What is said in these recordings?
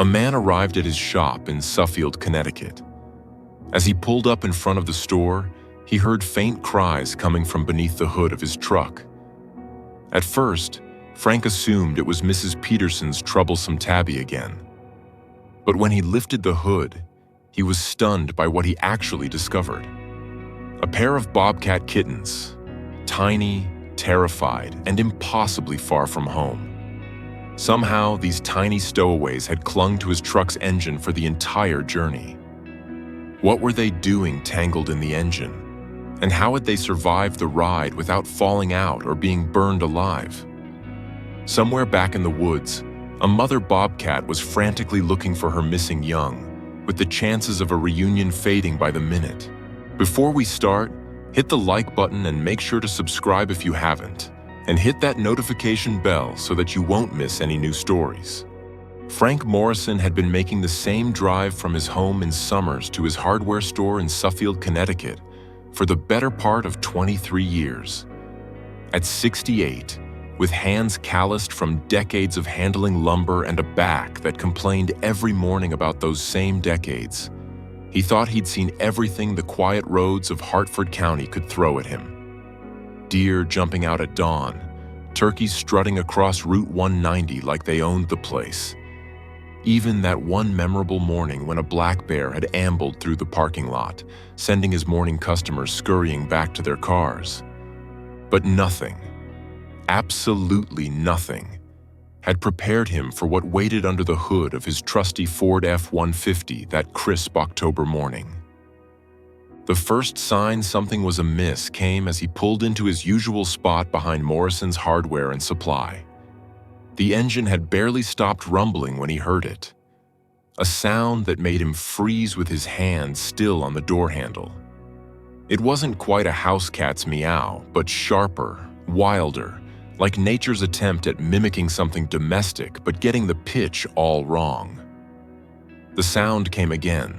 A man arrived at his shop in Suffield, Connecticut. As he pulled up in front of the store, he heard faint cries coming from beneath the hood of his truck. At first, Frank assumed it was Mrs. Peterson's troublesome tabby again. But when he lifted the hood, he was stunned by what he actually discovered. A pair of Bobcat kittens, tiny, terrified, and impossibly far from home. Somehow, these tiny stowaways had clung to his truck's engine for the entire journey. What were they doing tangled in the engine? And how had they survived the ride without falling out or being burned alive? Somewhere back in the woods, a mother bobcat was frantically looking for her missing young, with the chances of a reunion fading by the minute. Before we start, hit the like button and make sure to subscribe if you haven't, and hit that notification bell so that you won't miss any new stories. Frank Morrison had been making the same drive from his home in Summers to his hardware store in Suffield, Connecticut, for the better part of 23 years. At 68, with hands calloused from decades of handling lumber and a back that complained every morning about those same decades, he thought he'd seen everything the quiet roads of Hartford County could throw at him. Deer jumping out at dawn, turkeys strutting across Route 190 like they owned the place. Even that one memorable morning when a black bear had ambled through the parking lot, sending his morning customers scurrying back to their cars. But nothing, absolutely nothing, had prepared him for what waited under the hood of his trusty Ford F-150 that crisp October morning. The first sign something was amiss came as he pulled into his usual spot behind Morrison's Hardware and Supply. The engine had barely stopped rumbling when he heard it, a sound that made him freeze with his hand still on the door handle. It wasn't quite a house cat's meow, but sharper, wilder, like nature's attempt at mimicking something domestic but getting the pitch all wrong. The sound came again,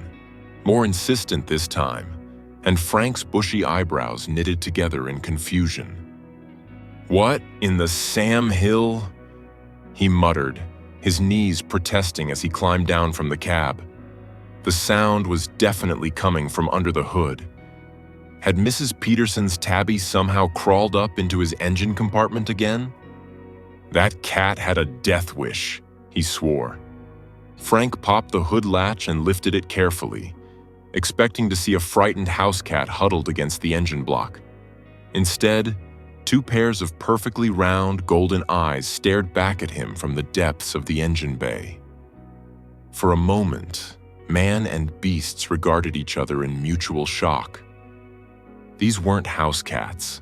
more insistent this time, and Frank's bushy eyebrows knitted together in confusion. "What in the Sam Hill?" he muttered, his knees protesting as he climbed down from the cab. The sound was definitely coming from under the hood. Had Mrs. Peterson's tabby somehow crawled up into his engine compartment again? That cat had a death wish, he swore. Frank popped the hood latch and lifted it carefully, expecting to see a frightened house cat huddled against the engine block. Instead, two pairs of perfectly round, golden eyes stared back at him from the depths of the engine bay. For a moment, man and beasts regarded each other in mutual shock. These weren't house cats.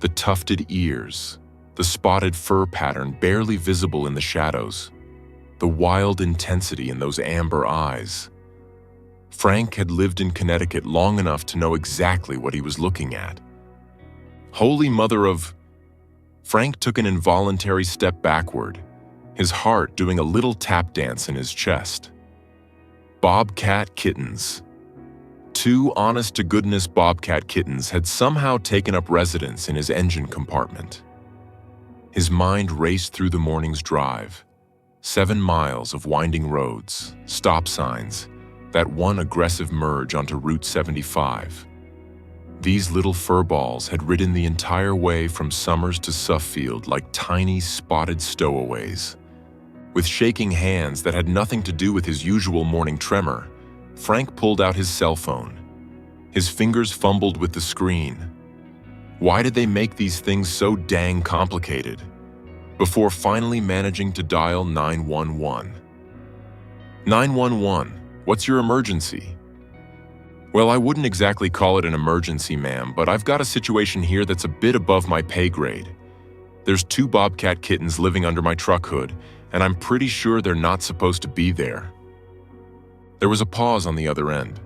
The tufted ears, the spotted fur pattern barely visible in the shadows, the wild intensity in those amber eyes. Frank had lived in Connecticut long enough to know exactly what he was looking at. Holy mother of... Frank took an involuntary step backward, his heart doing a little tap dance in his chest. Bobcat kittens. Two honest-to-goodness bobcat kittens had somehow taken up residence in his engine compartment. His mind raced through the morning's drive. 7 miles of winding roads, stop signs, that one aggressive merge onto Route 75. These little furballs had ridden the entire way from Summers to Suffield like tiny spotted stowaways. With shaking hands that had nothing to do with his usual morning tremor, Frank pulled out his cell phone. His fingers fumbled with the screen. Why did they make these things so dang complicated? Before finally managing to dial 911. 911, what's your emergency? Well, I wouldn't exactly call it an emergency, ma'am, but I've got a situation here that's a bit above my pay grade. There's 2 bobcat kittens living under my truck hood, and I'm pretty sure they're not supposed to be there. There was a pause on the other end.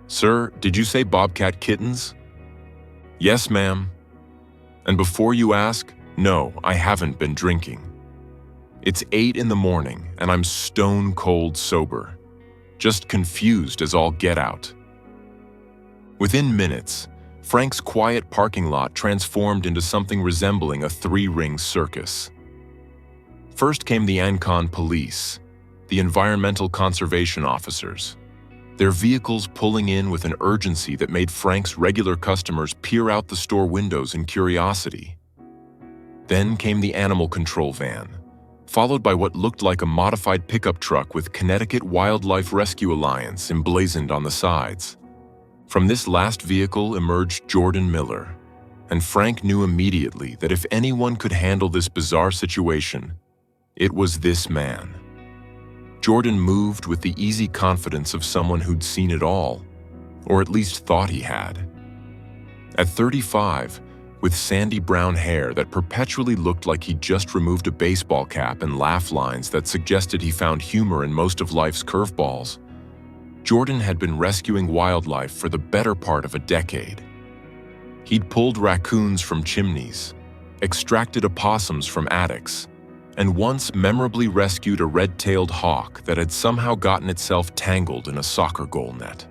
Sir, did you say bobcat kittens? Yes, ma'am. And before you ask, no, I haven't been drinking. It's 8 in the morning, and I'm stone cold sober. Just confused as all get out. Within minutes, Frank's quiet parking lot transformed into something resembling a 3-ring circus. First came the Ancon police, the environmental conservation officers, their vehicles pulling in with an urgency that made Frank's regular customers peer out the store windows in curiosity. Then came the animal control van, followed by what looked like a modified pickup truck with Connecticut Wildlife Rescue Alliance emblazoned on the sides. From this last vehicle emerged Jordan Miller, and Frank knew immediately that if anyone could handle this bizarre situation, it was this man. Jordan moved with the easy confidence of someone who'd seen it all, or at least thought he had. At 35, with sandy brown hair that perpetually looked like he'd just removed a baseball cap and laugh lines that suggested he found humor in most of life's curveballs, Jordan had been rescuing wildlife for the better part of a decade. He'd pulled raccoons from chimneys, extracted opossums from attics, and once memorably rescued a red-tailed hawk that had somehow gotten itself tangled in a soccer goal net.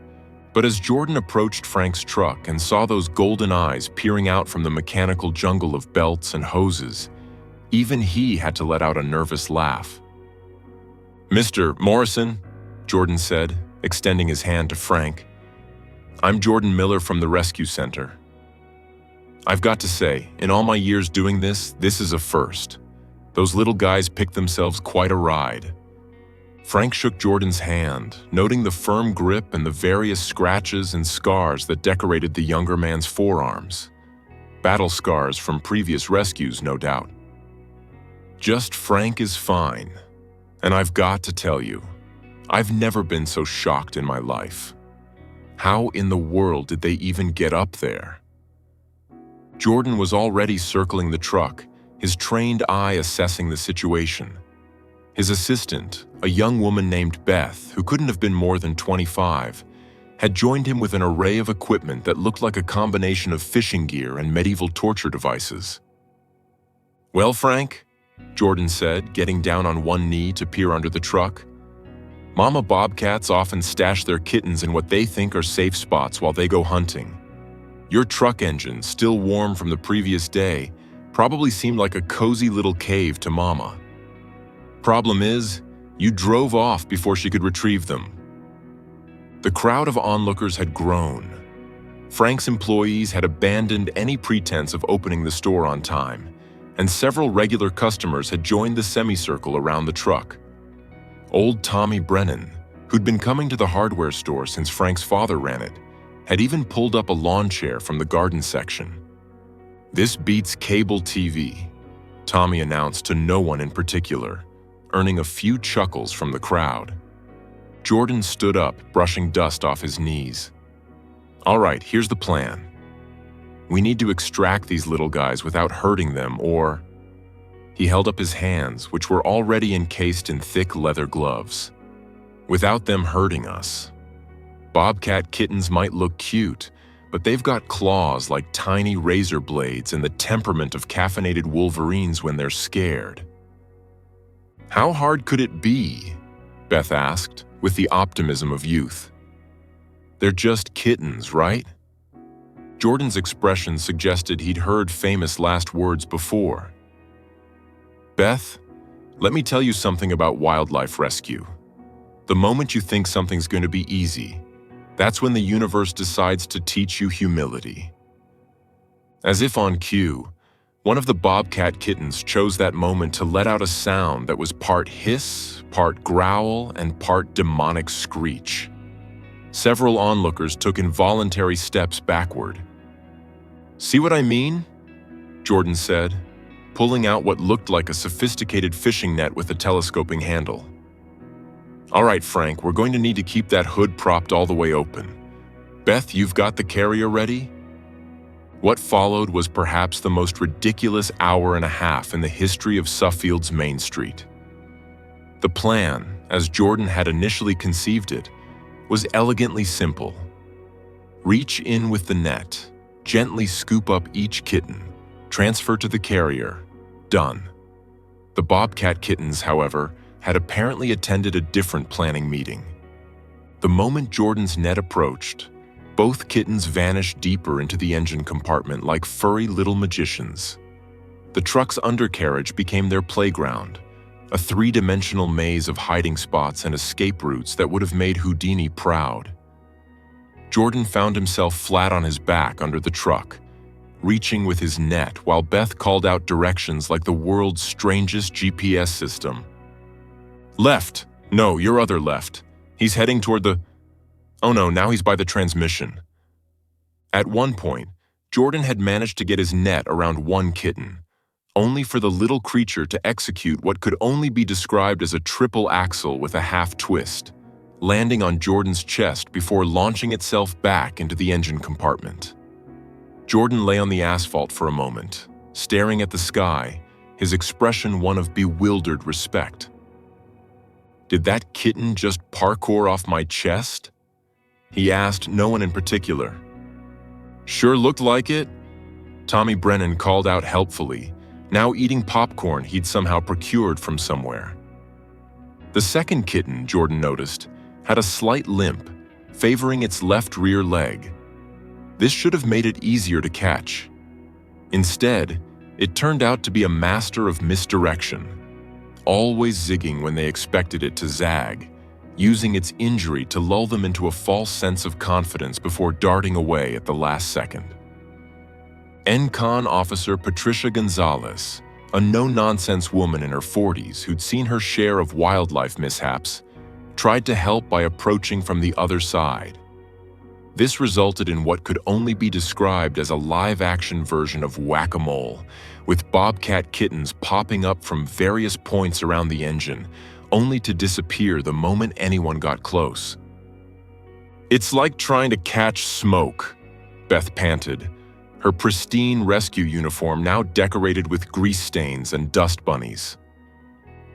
But as Jordan approached Frank's truck and saw those golden eyes peering out from the mechanical jungle of belts and hoses, even he had to let out a nervous laugh. "Mr. Morrison," Jordan said, extending his hand to Frank, "I'm Jordan Miller from the rescue center. I've got to say, in all my years doing this is a first. Those little guys picked themselves quite a ride." Frank shook Jordan's hand, noting the firm grip and the various scratches and scars that decorated the younger man's forearms. Battle scars from previous rescues, no doubt. "Just Frank is fine. And I've got to tell you, I've never been so shocked in my life. How in the world did they even get up there?" Jordan was already circling the truck, his trained eye assessing the situation. His assistant, a young woman named Beth, who couldn't have been more than 25, had joined him with an array of equipment that looked like a combination of fishing gear and medieval torture devices. "Well, Frank," Jordan said, getting down on one knee to peer under the truck, "Mama Bobcats often stash their kittens in what they think are safe spots while they go hunting. Your truck engine, still warm from the previous day, probably seemed like a cozy little cave to Mama. Problem is, you drove off before she could retrieve them." The crowd of onlookers had grown. Frank's employees had abandoned any pretense of opening the store on time, and several regular customers had joined the semicircle around the truck. Old Tommy Brennan, who'd been coming to the hardware store since Frank's father ran it, had even pulled up a lawn chair from the garden section. "This beats cable TV," Tommy announced to no one in particular, earning a few chuckles from the crowd. Jordan stood up, brushing dust off his knees. "All right, here's the plan. We need to extract these little guys without hurting them, or..." He held up his hands, which were already encased in thick leather gloves. "Without them hurting us. Bobcat kittens might look cute, but they've got claws like tiny razor blades and the temperament of caffeinated wolverines when they're scared." "How hard could it be?" Beth asked, with the optimism of youth. "They're just kittens, right?" Jordan's expression suggested he'd heard famous last words before. "Beth, let me tell you something about wildlife rescue. The moment you think something's going to be easy, that's when the universe decides to teach you humility." As if on cue, one of the Bobcat kittens chose that moment to let out a sound that was part hiss, part growl, and part demonic screech. Several onlookers took involuntary steps backward. "See what I mean?" Jordan said, pulling out what looked like a sophisticated fishing net with a telescoping handle. "All right, Frank, we're going to need to keep that hood propped all the way open. Beth, you've got the carrier ready?" What followed was perhaps the most ridiculous hour and a half in the history of Suffield's Main Street. The plan, as Jordan had initially conceived it, was elegantly simple. Reach in with the net, gently scoop up each kitten, transfer to the carrier, done. The Bobcat kittens, however, had apparently attended a different planning meeting. The moment Jordan's net approached, both kittens vanished deeper into the engine compartment like furry little magicians. The truck's undercarriage became their playground, a three-dimensional maze of hiding spots and escape routes that would have made Houdini proud. Jordan found himself flat on his back under the truck, reaching with his net while Beth called out directions like the world's strangest GPS system. Left. No, your other left. He's heading toward the... Oh no, now he's by the transmission. At one point, Jordan had managed to get his net around one kitten, only for the little creature to execute what could only be described as a triple axel with a half twist, landing on Jordan's chest before launching itself back into the engine compartment. Jordan lay on the asphalt for a moment, staring at the sky, his expression one of bewildered respect. Did that kitten just parkour off my chest? He asked no one in particular. Sure looked like it, Tommy Brennan called out helpfully, now eating popcorn he'd somehow procured from somewhere. The second kitten, Jordan noticed, had a slight limp, favoring its left rear leg. This should have made it easier to catch. Instead, it turned out to be a master of misdirection, always zigging when they expected it to zag, using its injury to lull them into a false sense of confidence before darting away at the last second. NCON officer Patricia Gonzalez, a no-nonsense woman in her 40s who'd seen her share of wildlife mishaps, tried to help by approaching from the other side. This resulted in what could only be described as a live-action version of whack-a-mole, with Bobcat kittens popping up from various points around the engine, only to disappear the moment anyone got close. It's like trying to catch smoke, Beth panted, her pristine rescue uniform now decorated with grease stains and dust bunnies.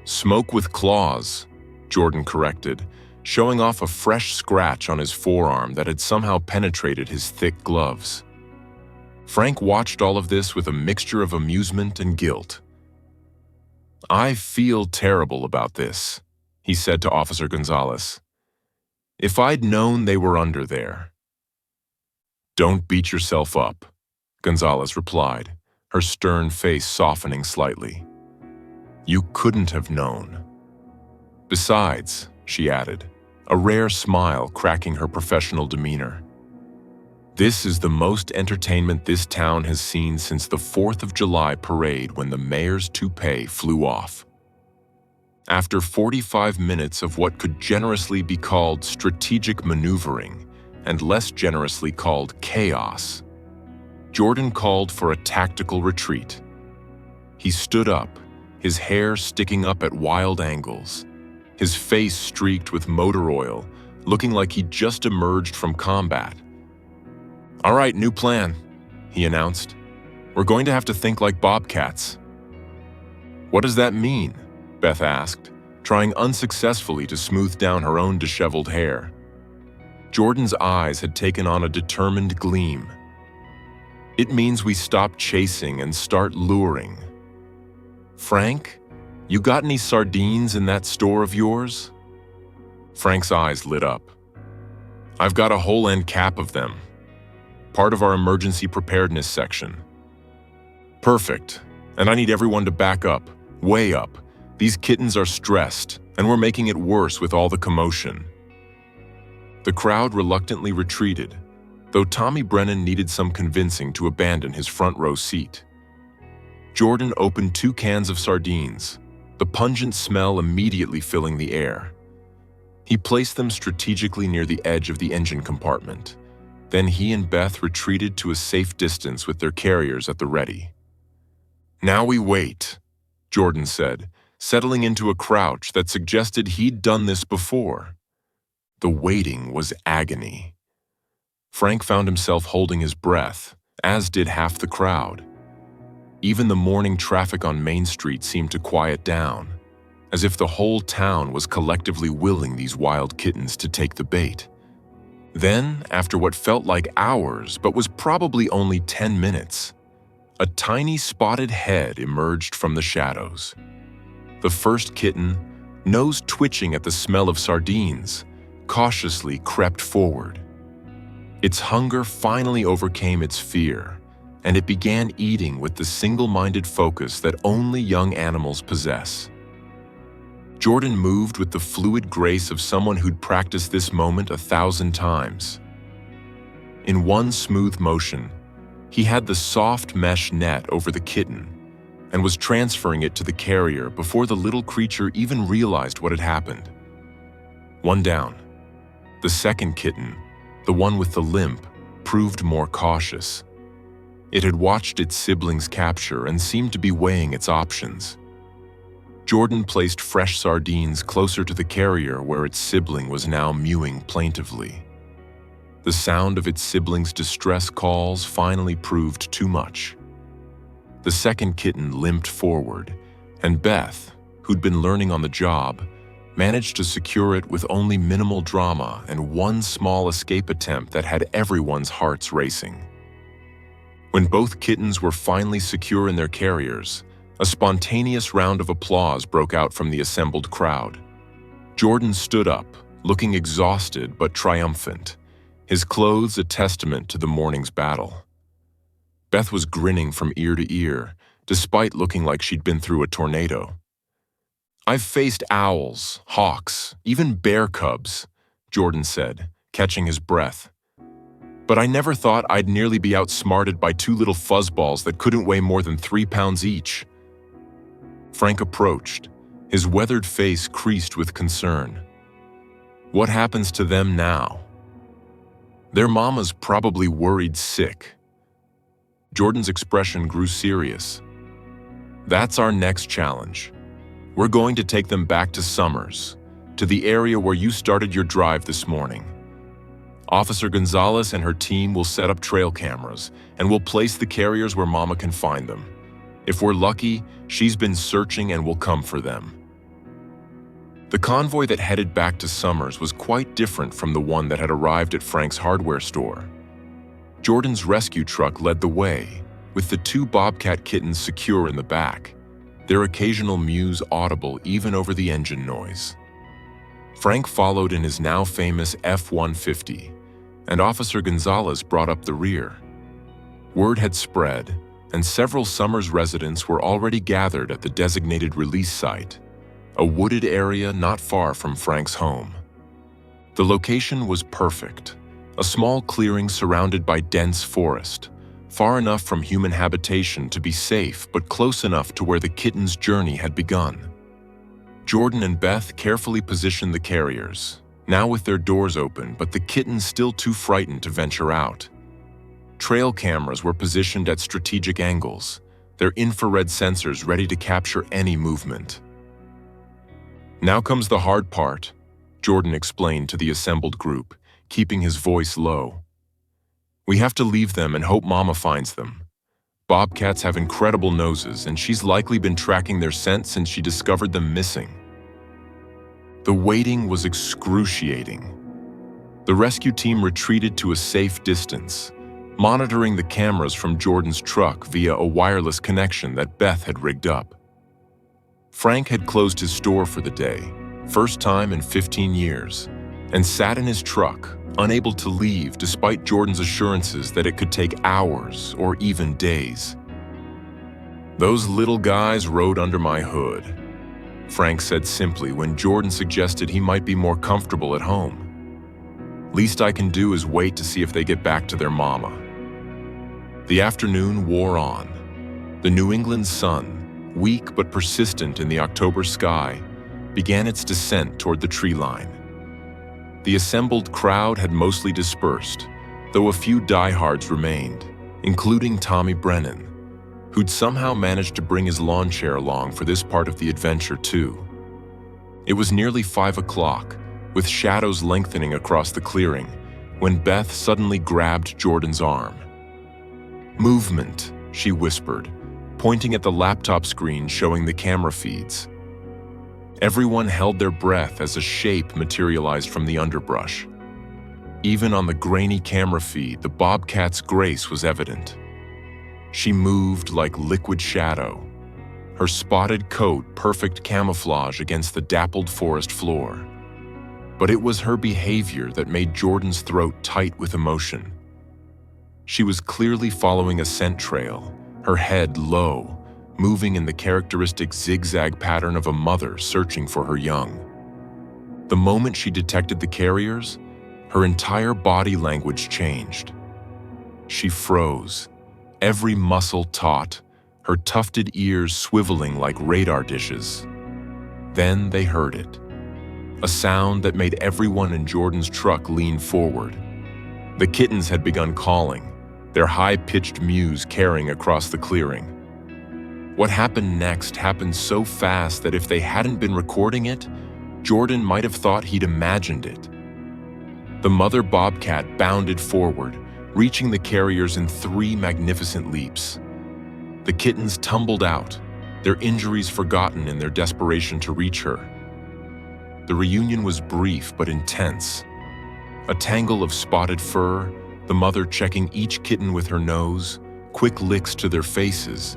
Smoke with claws, Jordan corrected, showing off a fresh scratch on his forearm that had somehow penetrated his thick gloves. Frank watched all of this with a mixture of amusement and guilt. I feel terrible about this, he said to Officer Gonzalez. If I'd known they were under there. Don't beat yourself up, Gonzalez replied, her stern face softening slightly. You couldn't have known. Besides, she added, a rare smile cracking her professional demeanor. This is the most entertainment this town has seen since the 4th of July parade when the mayor's toupee flew off. After 45 minutes of what could generously be called strategic maneuvering and less generously called chaos, Jordan called for a tactical retreat. He stood up, his hair sticking up at wild angles, his face streaked with motor oil, looking like he'd just emerged from combat. All right, new plan, he announced. We're going to have to think like bobcats. What does that mean? Beth asked, trying unsuccessfully to smooth down her own disheveled hair. Jordan's eyes had taken on a determined gleam. It means we stop chasing and start luring. Frank, you got any sardines in that store of yours? Frank's eyes lit up. I've got a whole end cap of them. Part of our emergency preparedness section. Perfect. And I need everyone to back up, way up. These kittens are stressed, and we're making it worse with all the commotion. The crowd reluctantly retreated, though Tommy Brennan needed some convincing to abandon his front row seat. Jordan opened 2 cans of sardines, the pungent smell immediately filling the air. He placed them strategically near the edge of the engine compartment. Then he and Beth retreated to a safe distance with their carriers at the ready. Now we wait, Jordan said, settling into a crouch that suggested he'd done this before. The waiting was agony. Frank found himself holding his breath, as did half the crowd. Even the morning traffic on Main Street seemed to quiet down, as if the whole town was collectively willing these wild kittens to take the bait. Then, after what felt like hours but was probably only 10 minutes, a tiny spotted head emerged from the shadows. The first kitten, nose twitching at the smell of sardines, cautiously crept forward. Its hunger finally overcame its fear, and it began eating with the single-minded focus that only young animals possess. Jordan moved with the fluid grace of someone who'd practiced this moment 1,000 times. In one smooth motion, he had the soft mesh net over the kitten and was transferring it to the carrier before the little creature even realized what had happened. One down. The second kitten, the one with the limp, proved more cautious. It had watched its siblings capture and seemed to be weighing its options. Jordan placed fresh sardines closer to the carrier where its sibling was now mewing plaintively. The sound of its siblings' distress calls finally proved too much. The second kitten limped forward, and Beth, who'd been learning on the job, managed to secure it with only minimal drama and one small escape attempt that had everyone's hearts racing. When both kittens were finally secure in their carriers, a spontaneous round of applause broke out from the assembled crowd. Jordan stood up, looking exhausted but triumphant, his clothes a testament to the morning's battle. Beth was grinning from ear to ear, despite looking like she'd been through a tornado. "I've faced owls, hawks, even bear cubs," Jordan said, catching his breath. "But I never thought I'd nearly be outsmarted by two little fuzzballs that couldn't weigh more than 3 pounds each." Frank approached, his weathered face creased with concern. "What happens to them now?" "Their mama's probably worried sick." Jordan's expression grew serious. "That's our next challenge. We're going to take them back to Summers, to the area where you started your drive this morning. Officer Gonzalez and her team will set up trail cameras, and we'll place the carriers where Mama can find them. If we're lucky, she's been searching and will come for them." The convoy that headed back to Summers was quite different from the one that had arrived at Frank's hardware store. Jordan's rescue truck led the way, with the 2 Bobcat kittens secure in the back, their occasional mews audible even over the engine noise. Frank followed in his now famous F-150, and Officer Gonzalez brought up the rear. Word had spread, and several Summers residents were already gathered at the designated release site, a wooded area not far from Frank's home. The location was perfect, a small clearing surrounded by dense forest, far enough from human habitation to be safe but close enough to where the kittens' journey had begun. Jordan and Beth carefully positioned the carriers, now with their doors open but the kittens still too frightened to venture out. Trail cameras were positioned at strategic angles, their infrared sensors ready to capture any movement. "Now comes the hard part," Jordan explained to the assembled group, keeping his voice low. "We have to leave them and hope Mama finds them. Bobcats have incredible noses, and she's likely been tracking their scent since she discovered them missing." The waiting was excruciating. The rescue team retreated to a safe distance, monitoring the cameras from Jordan's truck via a wireless connection that Beth had rigged up. Frank had closed his store for the day, first time in 15 years, and sat in his truck, unable to leave despite Jordan's assurances that it could take hours or even days. "Those little guys rode under my hood," Frank said simply when Jordan suggested he might be more comfortable at home. "Least I can do is wait to see if they get back to their mama." The afternoon wore on. The New England sun, weak but persistent in the October sky, began its descent toward the tree line. The assembled crowd had mostly dispersed, though a few diehards remained, including Tommy Brennan, who'd somehow managed to bring his lawn chair along for this part of the adventure too. It was nearly 5 o'clock, with shadows lengthening across the clearing, when Beth suddenly grabbed Jordan's arm. "Movement," she whispered, pointing at the laptop screen showing the camera feeds. Everyone held their breath as a shape materialized from the underbrush. Even on the grainy camera feed, the Bobcat's grace was evident. She moved like liquid shadow, her spotted coat perfect camouflage against the dappled forest floor. But it was her behavior that made Jordan's throat tight with emotion. She was clearly following a scent trail, her head low, moving in the characteristic zigzag pattern of a mother searching for her young. The moment she detected the carriers, her entire body language changed. She froze, every muscle taut, her tufted ears swiveling like radar dishes. Then they heard it, a sound that made everyone in Jordan's truck lean forward. The kittens had begun calling, their high-pitched mews carrying across the clearing. What happened next happened so fast that if they hadn't been recording it, Jordan might have thought he'd imagined it. The mother bobcat bounded forward, reaching the carriers in 3 magnificent leaps. The kittens tumbled out, their injuries forgotten in their desperation to reach her. The reunion was brief but intense. A tangle of spotted fur, the mother checking each kitten with her nose, quick licks to their faces,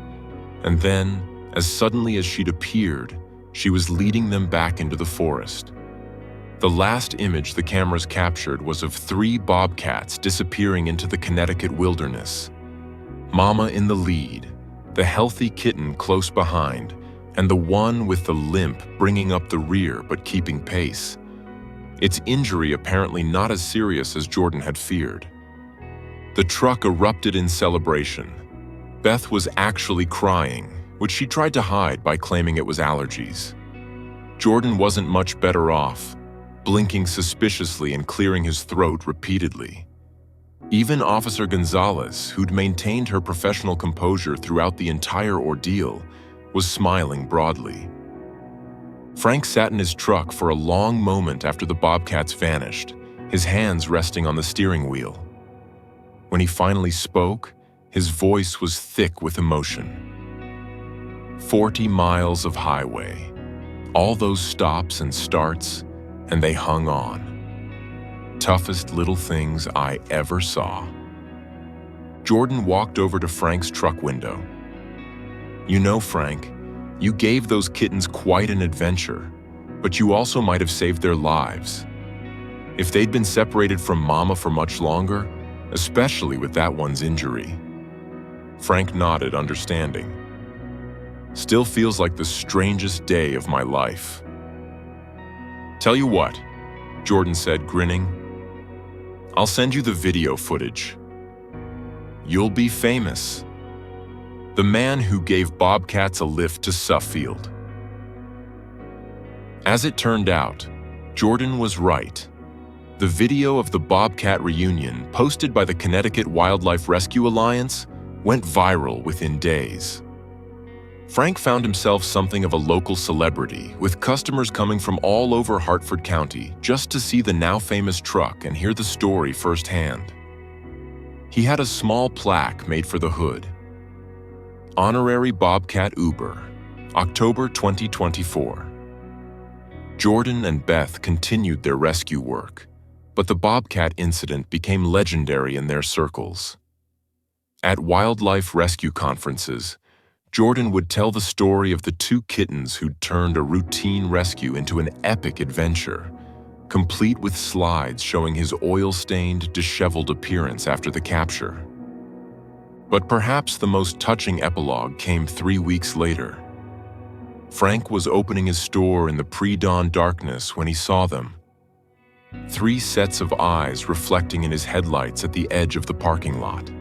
and then, as suddenly as she'd appeared, she was leading them back into the forest. The last image the cameras captured was of 3 bobcats disappearing into the Connecticut wilderness. Mama in the lead, the healthy kitten close behind, and the one with the limp bringing up the rear but keeping pace. Its injury apparently not as serious as Jordan had feared. The truck erupted in celebration. Beth was actually crying, which she tried to hide by claiming it was allergies. Jordan wasn't much better off, blinking suspiciously and clearing his throat repeatedly. Even Officer Gonzalez, who'd maintained her professional composure throughout the entire ordeal, was smiling broadly. Frank sat in his truck for a long moment after the bobcats vanished, his hands resting on the steering wheel. When he finally spoke, his voice was thick with emotion. 40 miles of highway, all those stops and starts, and they hung on. Toughest little things I ever saw. Jordan walked over to Frank's truck window. You know, Frank, you gave those kittens quite an adventure, but you also might have saved their lives. If they'd been separated from Mama for much longer, especially with that one's injury. Frank nodded, understanding. Still feels like the strangest day of my life. Tell you what, Jordan said, grinning. I'll send you the video footage. You'll be famous. The man who gave bobcats a lift to Suffield. As it turned out, Jordan was right. The video of the Bobcat reunion, posted by the Connecticut Wildlife Rescue Alliance, went viral within days. Frank found himself something of a local celebrity, with customers coming from all over Hartford County just to see the now famous truck and hear the story firsthand. He had a small plaque made for the hood. Honorary Bobcat Uber, October 2024. Jordan and Beth continued their rescue work, but the Bobcat incident became legendary in their circles. At wildlife rescue conferences, Jordan would tell the story of the 2 kittens who'd turned a routine rescue into an epic adventure, complete with slides showing his oil-stained, disheveled appearance after the capture. But perhaps the most touching epilogue came 3 weeks later. Frank was opening his store in the pre-dawn darkness when he saw them. 3 sets of eyes reflecting in his headlights at the edge of the parking lot.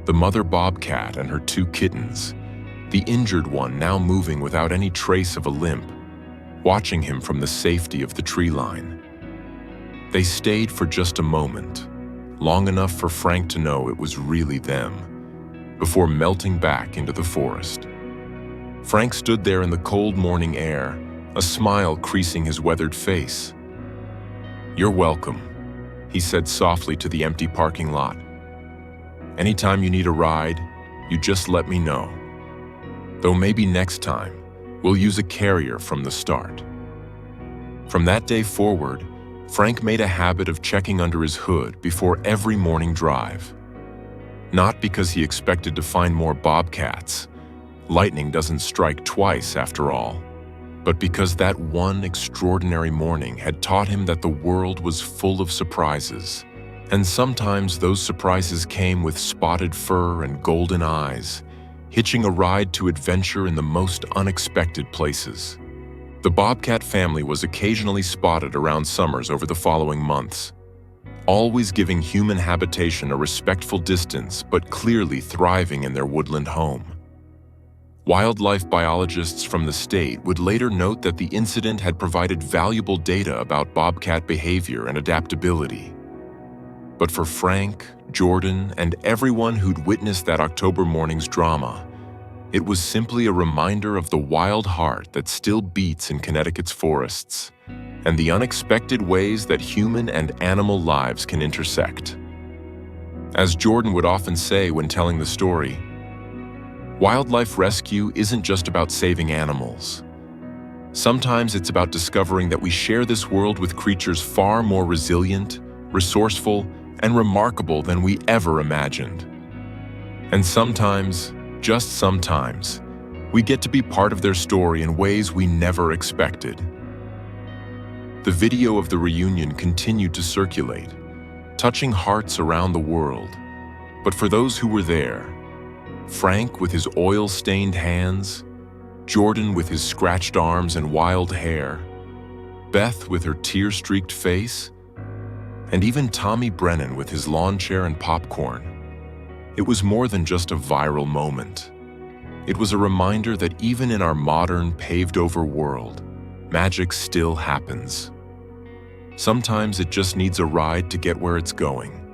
The mother bobcat and her 2 kittens, the injured one now moving without any trace of a limp, watching him from the safety of the tree line. They stayed for just a moment, long enough for Frank to know it was really them, before melting back into the forest. Frank stood there in the cold morning air, a smile creasing his weathered face. "You're welcome," he said softly to the empty parking lot. "Anytime you need a ride, you just let me know. Though maybe next time, we'll use a carrier from the start." From that day forward, Frank made a habit of checking under his hood before every morning drive. Not because he expected to find more bobcats. Lightning doesn't strike twice, after all. But because that one extraordinary morning had taught him that the world was full of surprises, and sometimes those surprises came with spotted fur and golden eyes. hitching a ride to adventure in the most unexpected places. The Bobcat family was occasionally spotted around summers over the following months, always giving human habitation a respectful distance but clearly thriving in their woodland home. Wildlife biologists from the state would later note that the incident had provided valuable data about bobcat behavior and adaptability. But for Frank, Jordan, and everyone who'd witnessed that October morning's drama, it was simply a reminder of the wild heart that still beats in Connecticut's forests, and the unexpected ways that human and animal lives can intersect. As Jordan would often say when telling the story, wildlife rescue isn't just about saving animals. Sometimes it's about discovering that we share this world with creatures far more resilient, resourceful, and remarkable than we ever imagined. And sometimes, just sometimes, we get to be part of their story in ways we never expected. The video of the reunion continued to circulate, touching hearts around the world. But for those who were there, Frank with his oil-stained hands, Jordan with his scratched arms and wild hair, Beth with her tear-streaked face, and even Tommy Brennan with his lawn chair and popcorn, it was more than just a viral moment. It was a reminder that even in our modern, paved-over world, magic still happens. Sometimes it just needs a ride to get where it's going.